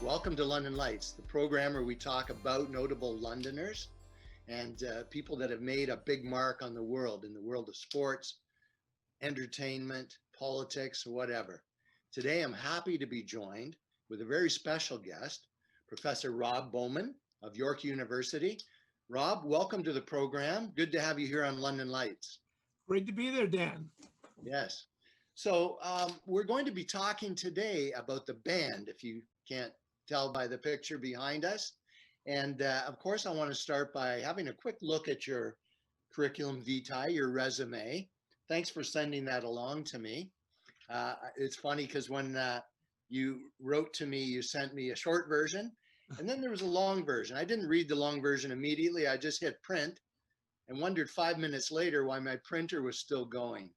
Welcome to London Lights, the program where we talk about notable Londoners and people that have made a big mark on the world, in the world of sports, entertainment, politics, or whatever. Today, I'm happy to be joined with a very special guest, Professor Rob Bowman of York University. Rob, welcome to the program. Good to have you here on London Lights. Great to be there, Dan. Yes. So we're going to be talking today about the band, if you can't tell by the picture behind us. And of course, I want to start by having a quick look at your curriculum vitae, your resume. Thanks for sending that along to me. It's funny because when you wrote to me, you sent me a short version, and then there was a long version. I didn't read the long version immediately. I just hit print and wondered 5 minutes later why my printer was still going.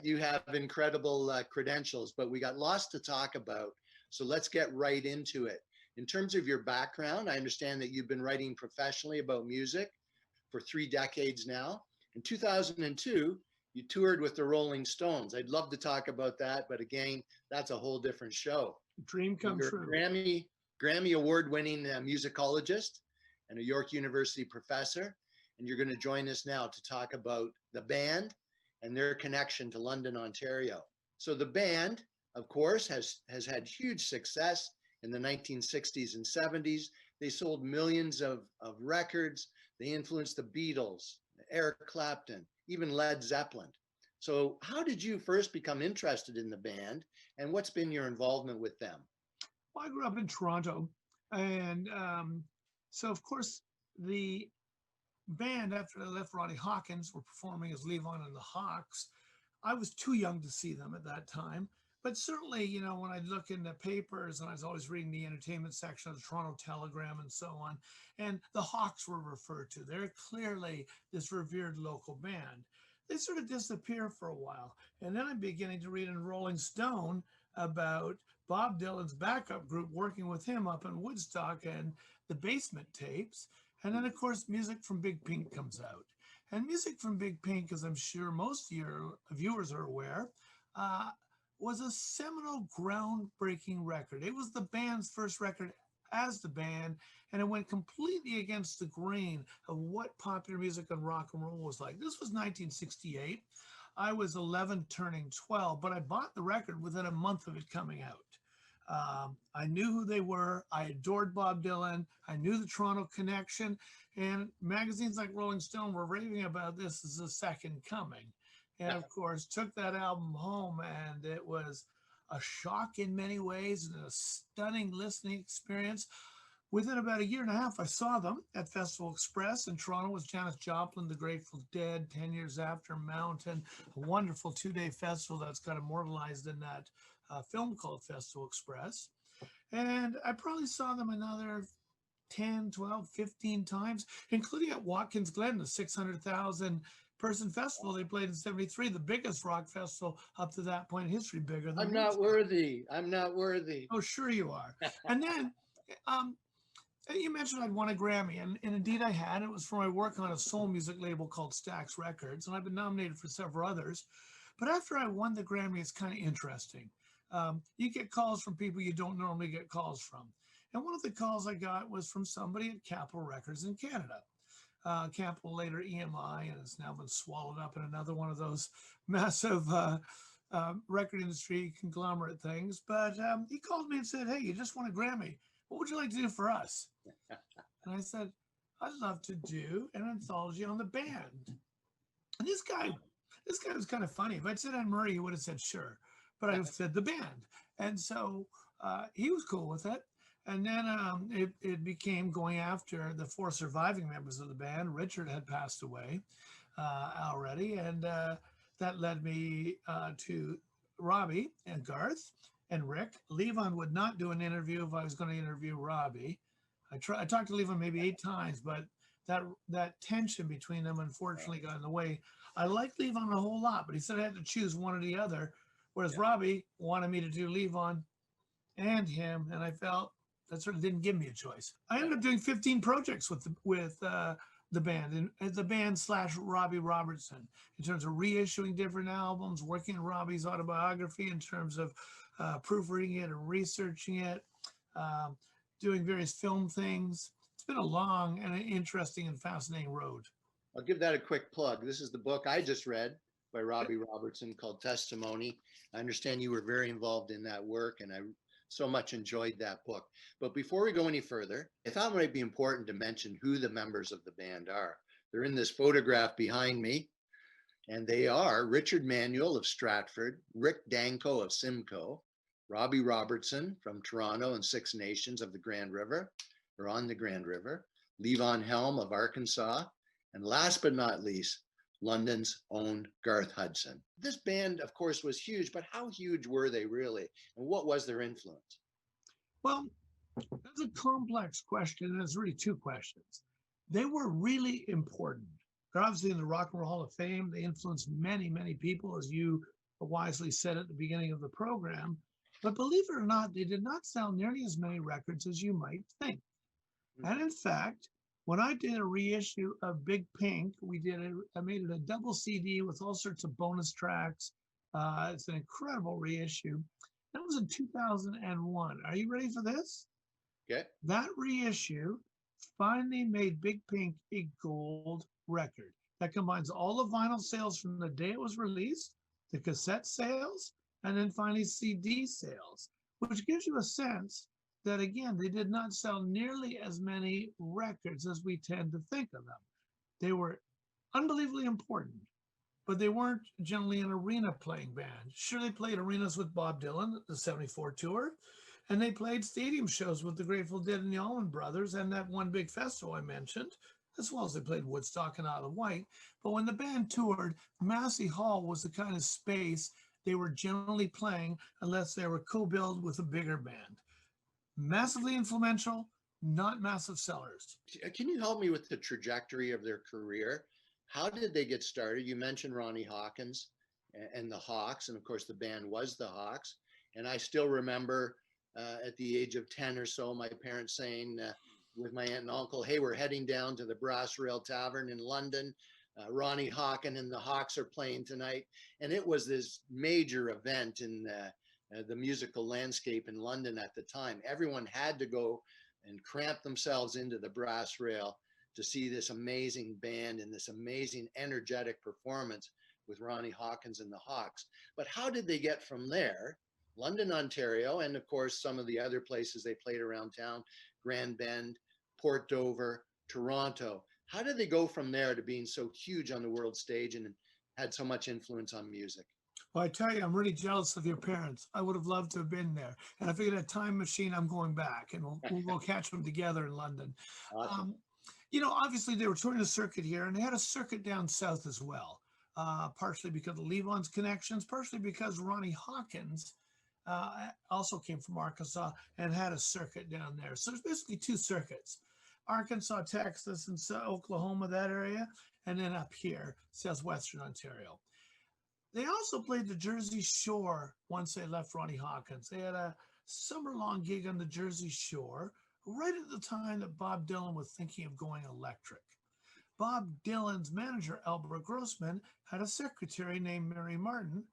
You have incredible credentials, but we got lots to talk about. So let's get right into it. In terms of your background, I understand that you've been writing professionally about music for 3 decades now. In 2002, you toured with the Rolling Stones. I'd love to talk about that, but again, that's a whole different show. Dream come You're true. a Grammy award-winning musicologist and a York University professor, and you're going to join us now to talk about the band and their connection to London, Ontario. So the band, of course, has had huge success in the 1960s and 70s. They sold millions of records. They influenced the Beatles, Eric Clapton, even Led Zeppelin. So how did you first become interested in the band, and what's been your involvement with them? Well, I grew up in Toronto, and so of course the band, after I left Ronnie Hawkins, were performing as Levon and the Hawks. I was too young to see them at that time, but certainly, you know, when I look in the papers, and I was always reading the entertainment section of the Toronto Telegram and so on, and the Hawks were referred to. They're clearly this revered local band. They sort of disappear for a while, and then I'm beginning to read in Rolling Stone about Bob Dylan's backup group working with him up in Woodstock and the Basement Tapes. And then, of course, Music from Big Pink comes out. And Music from Big Pink, as I'm sure most of your viewers are aware, was a seminal, groundbreaking record. It was the band's first record as the band, and it went completely against the grain of what popular music and rock and roll was like. This was 1968. I was 11 turning 12, but I bought the record within a month of it coming out. I knew who they were. I adored Bob Dylan. I knew the Toronto connection, and magazines like Rolling Stone were raving about this as the second coming. And of course, took that album home, and it was a shock in many ways and a stunning listening experience. Within about a year and a half, I saw them at Festival Express in Toronto with Janis Joplin, the Grateful Dead, 10 years after Mountain, a wonderful 2-day festival that's got immortalized in that film called Festival Express. And I probably saw them another 10, 12, 15 times, including at Watkins Glen, the 600,000 person festival they played in 73, the biggest rock festival up to that point in history, bigger than I'm not worthy. I'm not worthy. Oh, sure you are. And then you mentioned I'd won a Grammy, and indeed I had. It was for my work on a soul music label called Stax Records, and I've been nominated for several others. But after I won the Grammy, it's kind of interesting. You get calls from people you don't normally get calls from. And one of the calls I got was from somebody at Capitol Records in Canada. Capitol, later EMI, and it's now been swallowed up in another one of those massive record industry conglomerate things. But he called me and said, "Hey, you just won a Grammy. What would you like to do for us?" And I said, "I'd love to do an anthology on the band." And this guy was kind of funny. If I'd said Anne Murray, he would have said sure. But I said the band. And so he was cool with it. And then it became going after the 4 surviving members of the band. Richard had passed away already. And that led me to Robbie and Garth and Rick. Levon would not do an interview if I was going to interview Robbie. I talked to Levon maybe 8 times, but that tension between them unfortunately got in the way. I liked Levon a whole lot, but he said I had to choose one or the other, whereas Robbie wanted me to do Levon and him, and I felt that sort of didn't give me a choice. I ended up doing 15 projects with the band and the band / Robbie Robertson in terms of reissuing different albums, working on Robbie's autobiography in terms of proofreading it and researching it, um, doing various film things. It's been a long and an interesting and fascinating road. I'll give that a quick plug. This is the book I just read by Robbie Robertson called Testimony. I understand you were very involved in that work, and I so much enjoyed that book. But before we go any further, I thought it might be important to mention who the members of the band are. They're in this photograph behind me, and they are Richard Manuel of Stratford, Rick Danko of Simcoe, Robbie Robertson from Toronto and Six Nations of the Grand River, or on the Grand River, Levon Helm of Arkansas, and last but not least, London's own Garth Hudson. This band, of course, was huge, but how huge were they really? And what was their influence? Well, that's a complex question, and it's really two questions. They were really important. They're obviously in the Rock and Roll Hall of Fame. They influenced many, many people, as you wisely said at the beginning of the program. But believe it or not, they did not sell nearly as many records as you might think. And in fact, when I did a reissue of Big Pink, I made it a double CD with all sorts of bonus tracks. It's an incredible reissue. That was in 2001. Are you ready for this? Okay. That reissue finally made Big Pink a gold record that combines all the vinyl sales from the day it was released, the cassette sales, and then finally CD sales, which gives you a sense that, again, they did not sell nearly as many records as we tend to think of them. They were unbelievably important, but they weren't generally an arena playing band. Sure, they played arenas with Bob Dylan, the 74 tour, and they played stadium shows with the Grateful Dead and the Allman Brothers and that one big festival I mentioned, as well as they played Woodstock and Isle of Wight. But when the band toured, Massey Hall was the kind of space they were generally playing unless they were co-billed with a bigger band. Massively influential, not massive sellers. Can you help me with the trajectory of their career? How did they get started? You mentioned Ronnie Hawkins and the Hawks, and of course the band was the Hawks. And I still remember at the age of 10 or so, my parents saying with my aunt and uncle, hey, we're heading down to the Brass Rail Tavern in London. Ronnie Hawkins and the Hawks are playing tonight. And it was this major event in the musical landscape in London at the time. Everyone had to go and cramp themselves into the Brass Rail to see this amazing band and this amazing energetic performance with Ronnie Hawkins and the Hawks. But how did they get from there, London, Ontario, and of course some of the other places they played around town, Grand Bend, Port Dover, Toronto? How did they go from there to being so huge on the world stage and had so much influence on music? Well, I tell you, I'm really jealous of your parents. I would have loved to have been there. And I figured a time machine, I'm going back and we'll go catch them together in London. Awesome. Obviously they were touring a circuit here and they had a circuit down south as well, partially because of Levon's connections, partially because Ronnie Hawkins also came from Arkansas and had a circuit down there. So there's basically two circuits, Arkansas, Texas, and Oklahoma, that area, and then up here, southwestern Ontario. They also played the Jersey Shore once they left Ronnie Hawkins. They had a summer-long gig on the Jersey Shore right at the time that Bob Dylan was thinking of going electric. Bob Dylan's manager, Albert Grossman, had a secretary named Mary Martin,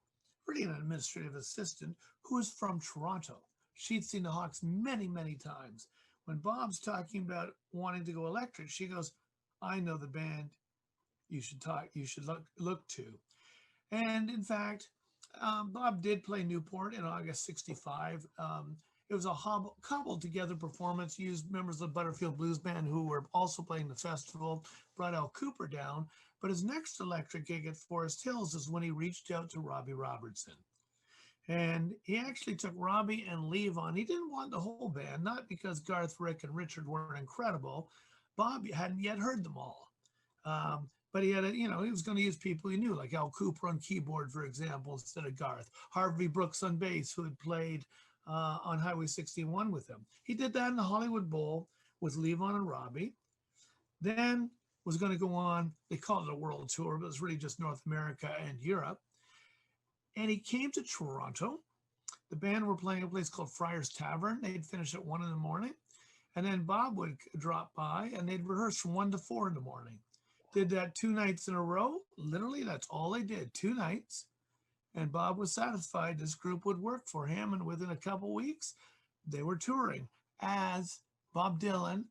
really an administrative assistant, who was from Toronto. She'd seen the Hawks many, many times. When Bob's talking about wanting to go electric, she goes, I know the band you should look to. And in fact, Bob did play Newport in August '65. It was a cobbled together performance, used members of the Butterfield Blues Band who were also playing the festival, brought Al Cooper down. But his next electric gig at Forest Hills is when he reached out to Robbie Robertson. And he actually took Robbie and Levon. He didn't want the whole band, not because Garth, Rick, and Richard weren't incredible. Bob hadn't yet heard them all. But he had he was going to use people he knew, like Al Cooper on keyboard, for example, instead of Garth. Harvey Brooks on bass, who had played on Highway 61 with him. He did that in the Hollywood Bowl with Levon and Robbie. Then was going to go on, they called it a world tour, but it was really just North America and Europe. And he came to Toronto. The band were playing a place called Friar's Tavern. They'd finish at 1 a.m. And then Bob would drop by and they'd rehearse from 1 to 4 a.m. Did that 2 nights in a row. Literally, that's all they did, 2 nights. And Bob was satisfied this group would work for him. And within a couple weeks, they were touring as Bob Dylan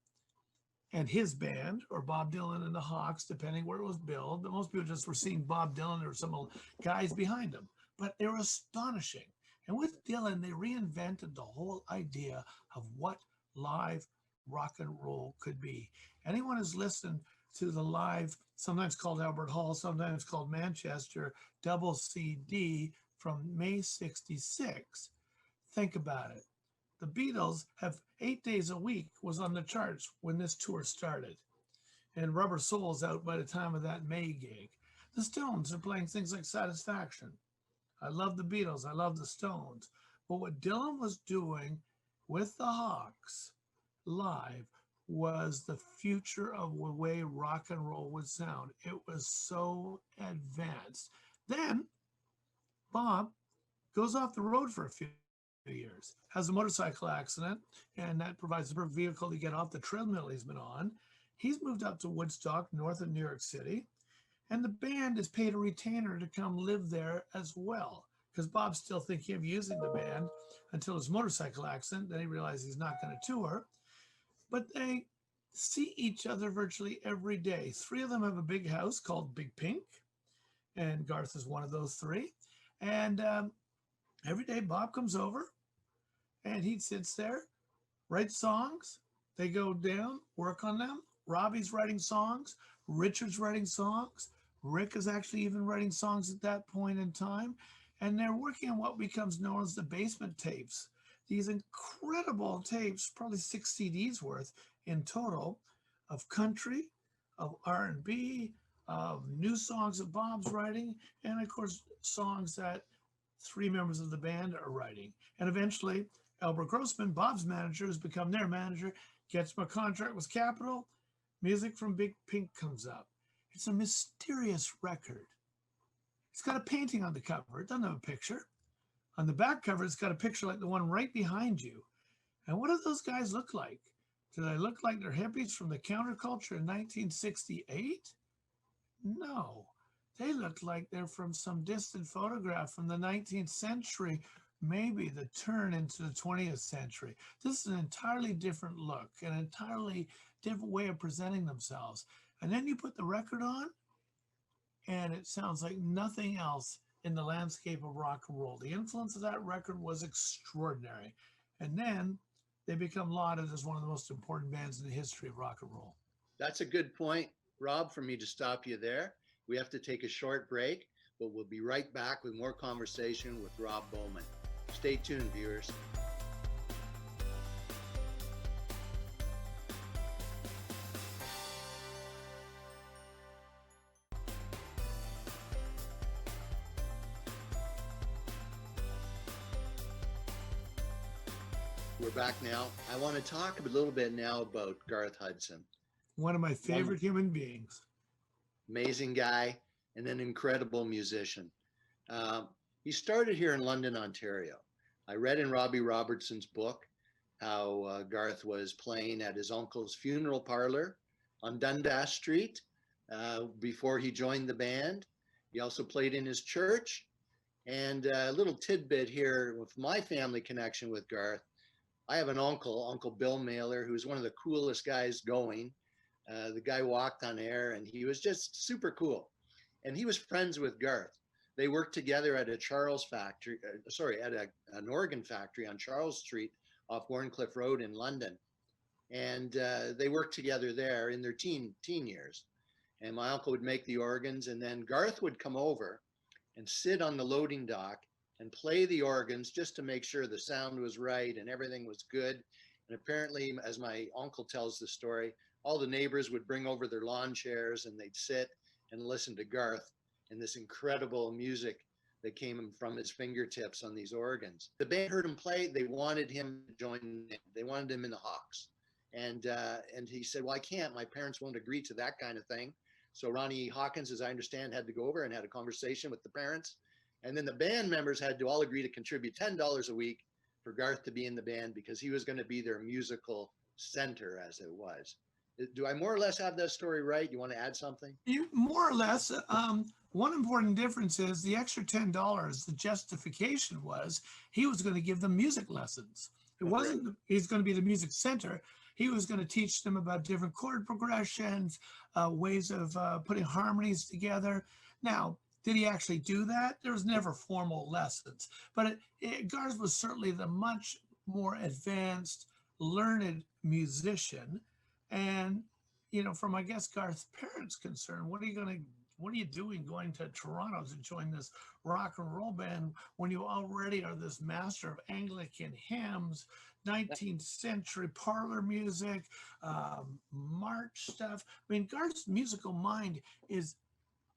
and his band, or Bob Dylan and the Hawks, depending where it was billed. But most people just were seeing Bob Dylan or some guys behind him. But they were astonishing. And with Dylan, they reinvented the whole idea of what live rock and roll could be. Anyone who's listened to the live, sometimes called Albert Hall, sometimes called Manchester, double CD from May 66, think about it. The Beatles have 8 days a week was on the charts when this tour started. And Rubber Soul's out by the time of that May gig. The Stones are playing things like Satisfaction. I love the Beatles. I love the Stones. But what Dylan was doing with the Hawks live was the future of the way rock and roll would sound. It was so advanced. Then Bob goes off the road for a few years, has a motorcycle accident, and that provides the perfect vehicle to get off the treadmill he's been on. He's moved up to Woodstock, north of New York City, and the band is paid a retainer to come live there as well, because Bob's still thinking of using the band until his motorcycle accident. Then he realized he's not going to tour, but they see each other virtually every day. 3 of them have a big house called Big Pink, and Garth is one of those 3. And every day Bob comes over and he sits there, writes songs. They go down, work on them. Robbie's writing songs. Richard's writing songs. Rick is actually even writing songs at that point in time. And they're working on what becomes known as the basement tapes. These incredible tapes, probably 6 CDs worth in total, of country, of R&B, of new songs that Bob's writing, and of course, songs that 3 members of the band are writing. And eventually, Albert Grossman, Bob's manager, has become their manager, gets him a contract with Capitol. Music from Big Pink comes up. It's a mysterious record. It's got a painting on the cover. It doesn't have a picture. On the back cover, it's got a picture like the one right behind you. And what do those guys look like? Do they look like they're hippies from the counterculture in 1968? No. They look like they're from some distant photograph from the 19th century, maybe the turn into the 20th century. This is an entirely different look, an entirely different way of presenting themselves. And then you put the record on, and it sounds like nothing else in the landscape of rock and roll. The influence of that record was extraordinary. And then they become lauded as one of the most important bands in the history of rock and roll. That's a good point, Rob, for me to stop you there. We have to take a short break, but we'll be right back with more conversation with Rob Bowman. Stay tuned, viewers. We're back now. I want to talk a little bit now about Garth Hudson. One of my favorite human beings. Amazing guy and an incredible musician. He started here in London, Ontario. I read in Robbie Robertson's book how Garth was playing at his uncle's funeral parlor on Dundas Street before he joined the band. He also played in his church. And a little tidbit here with my family connection with Garth. I have an uncle, Uncle Bill Mailer, who's one of the coolest guys going. The guy walked on air and he was just super cool. And he was friends with Garth. They worked together at a an organ factory on Charles Street off Warncliffe Road in London. And they worked together there in their teen years. And my uncle would make the organs, and then Garth would come over and sit on the loading dock and play the organs just to make sure the sound was right and everything was good. And apparently, as my uncle tells the story, all the neighbors would bring over their lawn chairs and they'd sit and listen to Garth and this incredible music that came from his fingertips on these organs. The band heard him play. They wanted him to join them. They wanted him in the Hawks. And he said, well, I can't. My parents won't agree to that kind of thing. So Ronnie Hawkins, as I understand, had to go over and had a conversation with the parents. And then the band members had to all agree to contribute $10 a week for Garth to be in the band because he was going to be their musical center, as it was. Do I more or less have that story right? You want to add something? You more or less. One important difference is the extra $10. The justification was he was going to give them music lessons. It Okay. wasn't he's going to be the music center. He was going to teach them about different chord progressions, ways of putting harmonies together. Now, did he actually do that? There was never formal lessons, but Garth was certainly the much more advanced, learned musician, and from I guess Garth's parents' concern, what are you doing going to Toronto to join this rock and roll band when you already are this master of Anglican hymns, 19th century parlor music, march stuff? I mean, Garth's musical mind is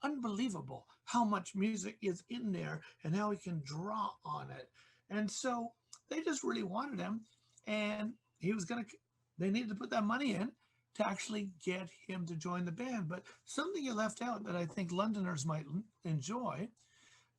unbelievable how much music is in there and how he can draw on it. And so they just really wanted him, and they needed to put that money in to actually get him to join the band. But something you left out that I think Londoners might enjoy: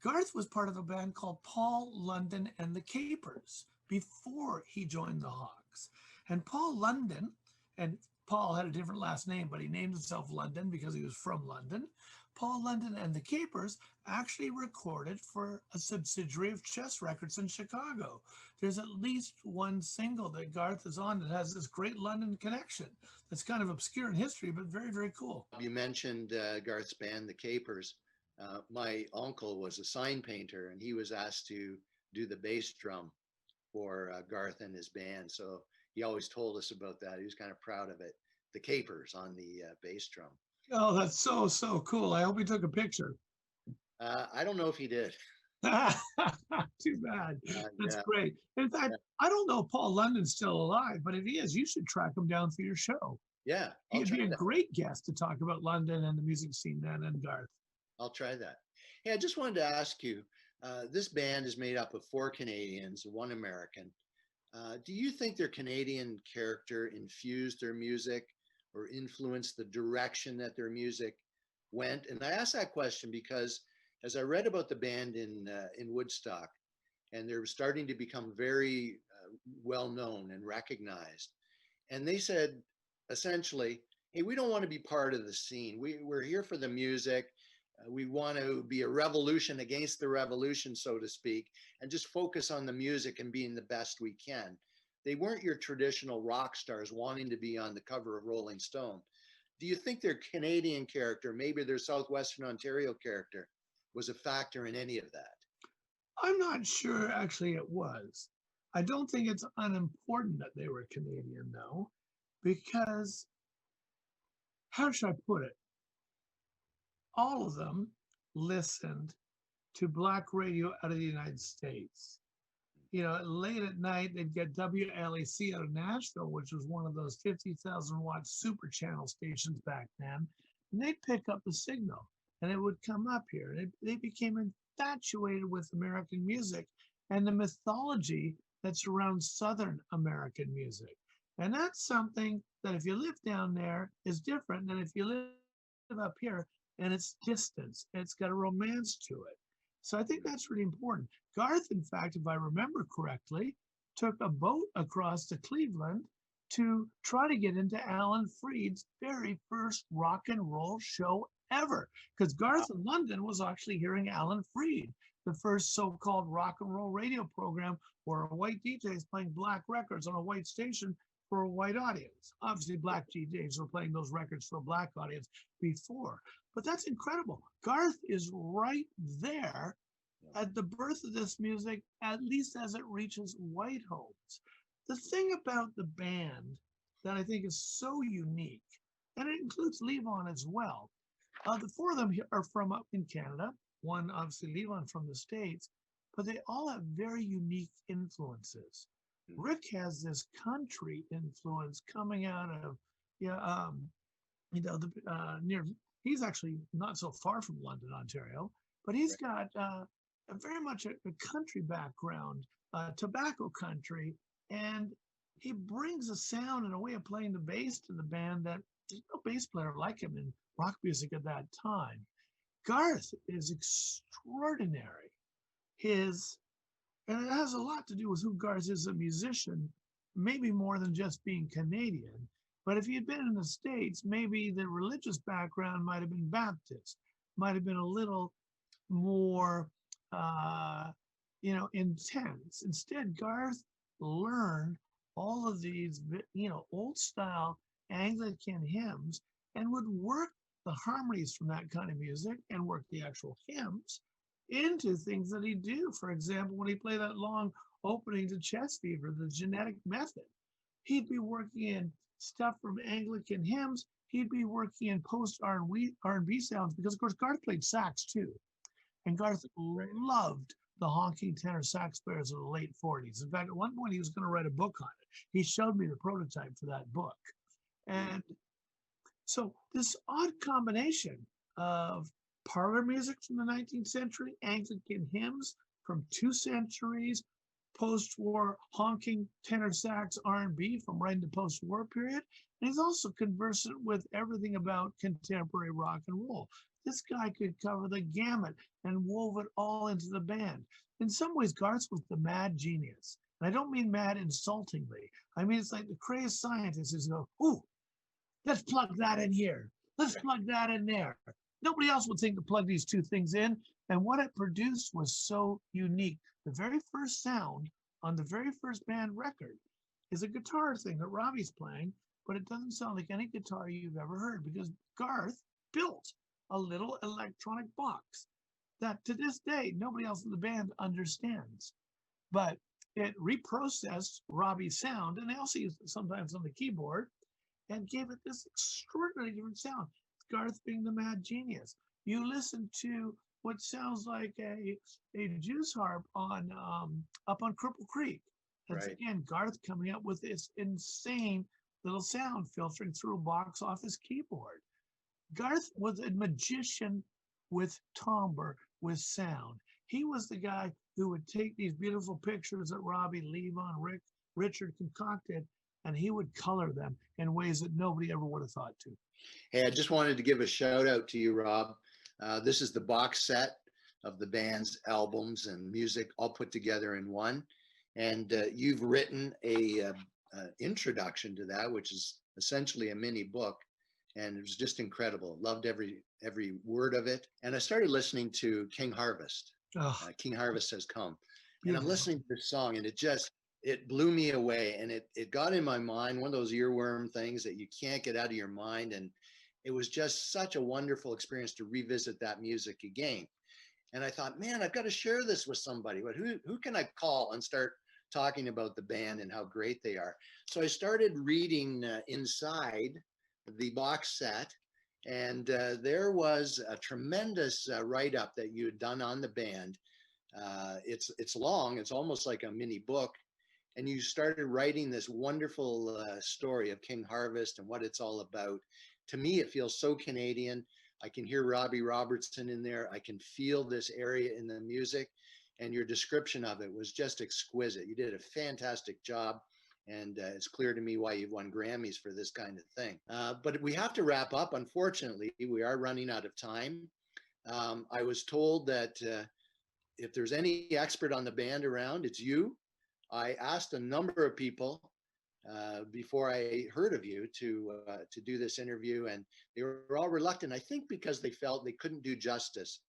Garth was part of a band called Paul London and the Capers before he joined the Hawks. And Paul London, and Paul had a different last name, but he named himself London because he was from London. Paul London and the Capers actually recorded for a subsidiary of Chess Records in Chicago. There's at least one single that Garth is on that has this great London connection. That's kind of obscure in history, but very, very cool. You mentioned Garth's band, the Capers. My uncle was a sign painter, and he was asked to do the bass drum for Garth and his band. So he always told us about that. He was kind of proud of it. The Capers on the bass drum. Oh, that's so, so cool. I hope he took a picture. I don't know if he did. Too bad. That's Yeah. great. In fact, I don't know if Paul London's still alive, but if he is, you should track him down for your show. Yeah, I'll He'd try be a that. great guest to talk about London and the music scene then, and Garth. I'll try that. Hey, I just wanted to ask you, this band is made up of 4 Canadians, 1 American. Do you think their Canadian character infused their music or influenced the direction that their music went? And I ask that question because as I read about the band in Woodstock, and they're starting to become very well known and recognized, and they said essentially, "Hey, we don't want to be part of the scene. We're here for the music. We want to be a revolution against the revolution, so to speak, and just focus on the music and being the best we can." They weren't your traditional rock stars wanting to be on the cover of Rolling Stone. Do you think their Canadian character, maybe their Southwestern Ontario character, was a factor in any of that? I'm not sure actually it was. I don't think it's unimportant that they were Canadian, though, because how should I put it? All of them listened to black radio out of the United States. Late at night, they'd get WLAC out of Nashville, which was one of those 50,000 watt super channel stations back then. And they'd pick up the signal and it would come up here. They became infatuated with American music and the mythology that surrounds Southern American music. And that's something that if you live down there is different than if you live up here, and it's distance. It's got a romance to it. So I think that's really important. Garth, in fact, if I remember correctly, took a boat across to Cleveland to try to get into Alan Freed's very first rock and roll show ever. Because Garth in London was actually hearing Alan Freed, the first so-called rock and roll radio program where a white DJ is playing black records on a white station for a white audience. Obviously, black DJs were playing those records for a black audience before. But that's incredible. Garth is right there at the birth of this music, at least as it reaches white homes. The thing about the band that I think is so unique, and it includes Levon as well, the 4 of them are from up in Canada. One, obviously, Levon from the States, but they all have very unique influences. Rick has this country influence coming out of, near. He's actually not so far from London, Ontario, but he's got very much a country background, tobacco country, and he brings a sound and a way of playing the bass to the band that there's no bass player like him in rock music at that time. Garth is extraordinary. And it has a lot to do with who Garth is as a musician, maybe more than just being Canadian. But if he had been in the States, maybe the religious background might have been Baptist, might have been a little more, intense. Instead, Garth learned all of these, old style Anglican hymns and would work the harmonies from that kind of music and work the actual hymns into things that he'd do. For example, when he played that long opening to Chest Fever, the genetic method, he'd be working in stuff from Anglican hymns. He'd be working in post R&B sounds because, of course, Garth played sax too. And Garth loved the honking tenor sax players of the late 40s. In fact, at one point, he was going to write a book on it. He showed me the prototype for that book. And so this odd combination of parlor music from the 19th century, Anglican hymns from 2 centuries, post-war honking tenor sax R&B from right in the post-war period. And he's also conversant with everything about contemporary rock and roll. This guy could cover the gamut and wove it all into the band. In some ways, Garth was the mad genius. And I don't mean mad insultingly. I mean, it's like the crazed scientists who go, ooh, let's plug that in here. Let's plug that in there. Nobody else would think to plug these two things in. And what it produced was so unique. The very first sound on the very first band record is a guitar thing that Robbie's playing, but it doesn't sound like any guitar you've ever heard because Garth built a little electronic box that to this day, nobody else in the band understands. But it reprocessed Robbie's sound, and they also used it sometimes on the keyboard, and gave it this extraordinarily different sound. Garth being the mad genius. You listen to what sounds like a juice harp on up on Cripple Creek. That's again Garth coming up with this insane little sound filtering through a box off his keyboard. Garth was a magician with timbre, with sound. He was the guy who would take these beautiful pictures that Robbie, Levon, Richard concocted, and he would color them in ways that nobody ever would have thought to. Hey, I just wanted to give a shout out to you, Rob. This is the box set of the band's albums and music all put together in one. And you've written a introduction to that, which is essentially a mini book. And it was just incredible. Loved every word of it. And I started listening to King Harvest. King Harvest Has Come. And I'm listening to this song, and it blew me away. And it got in my mind, one of those earworm things that you can't get out of your mind. And it was just such a wonderful experience to revisit that music again. And I thought, man, I've got to share this with somebody. But who can I call and start talking about the band and how great they are? So I started reading inside the box set, and there was a tremendous write-up that you had done on the band. It's long, it's almost like a mini book, and you started writing this wonderful story of King Harvest and what it's all about. To me, it feels so Canadian. I can hear Robbie Robertson in there. I can feel this area in the music, and your description of it was just exquisite. You did a fantastic job. And it's clear to me why you've won Grammys for this kind of thing. But we have to wrap up. Unfortunately, we are running out of time. I was told that if there's any expert on the band around, it's you. I asked a number of people before I heard of you to do this interview, and they were all reluctant, I think because they felt they couldn't do justice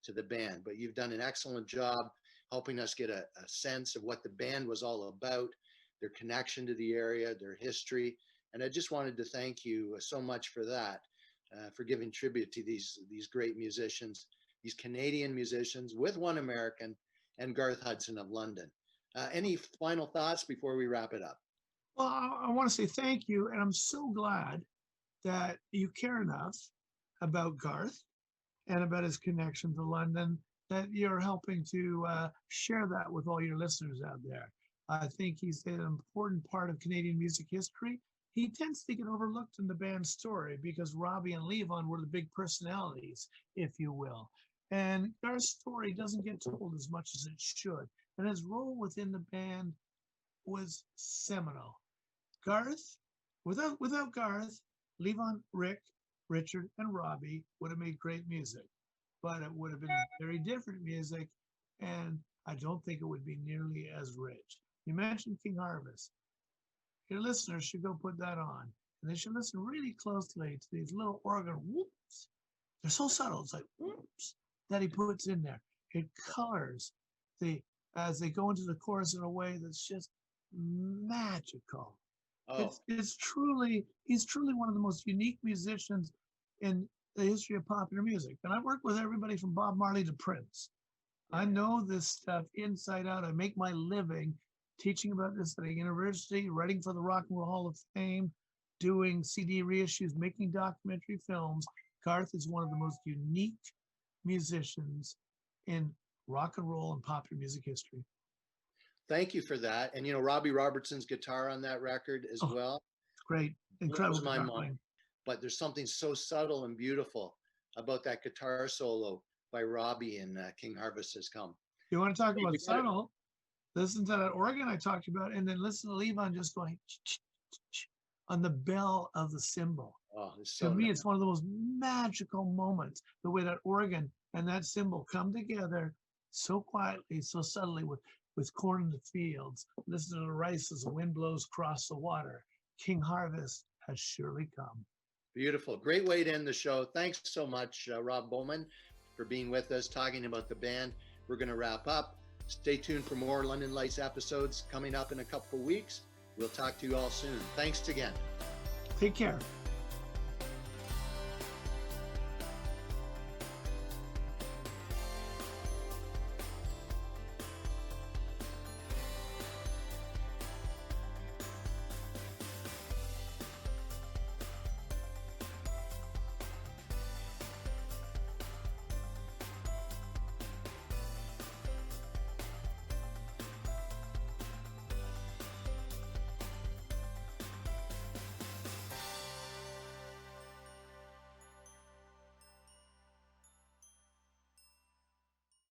to the band. But you've done an excellent job helping us get a sense of what the band was all about, their connection to the area, their history. And I just wanted to thank you so much for that, for giving tribute to these great musicians, these Canadian musicians with one American, and Garth Hudson of London. Any final thoughts before we wrap it up? Well, I want to say thank you. And I'm so glad that you care enough about Garth and about his connection to London that you're helping to share that with all your listeners out there. I think he's an important part of Canadian music history. He tends to get overlooked in the band's story because Robbie and Levon were the big personalities, if you will. And Garth's story doesn't get told as much as it should. And his role within the band was seminal. Garth, without Garth, Levon, Rick, Richard, and Robbie would have made great music. But it would have been very different music, and I don't think it would be nearly as rich. You mentioned King Harvest. Your listeners should go put that on. And they should listen really closely to these little organ whoops. They're so subtle. It's like whoops that he puts in there. It colors as they go into the chorus in a way that's just magical. Oh, He's truly one of the most unique musicians in the history of popular music. And I work with everybody from Bob Marley to Prince. I know this stuff inside out. I make my living teaching about this at a university, writing for the Rock and Roll Hall of Fame, doing CD reissues, making documentary films. Garth is one of the most unique musicians in rock and roll and popular music history. thank you for that. And Robbie Robertson's guitar on that record as well. Great, incredible. Blows my mind. But there's something so subtle and beautiful about that guitar solo by Robbie in King Harvest Has Come. You want to talk about subtle? Listen to that organ I talked about, and then listen to Levon just going on the bell of the cymbal. Oh, it's so to me, it's one of the most magical moments. The way that organ and that cymbal come together so quietly, so subtly, with corn in the fields. Listen to the rice as the wind blows across the water. King Harvest has surely come. Beautiful. Great way to end the show. Thanks so much, Rob Bowman, for being with us, talking about the band. We're going to wrap up. Stay tuned for more London Lights episodes coming up in a couple of weeks. We'll talk to you all soon. Thanks again. Take care.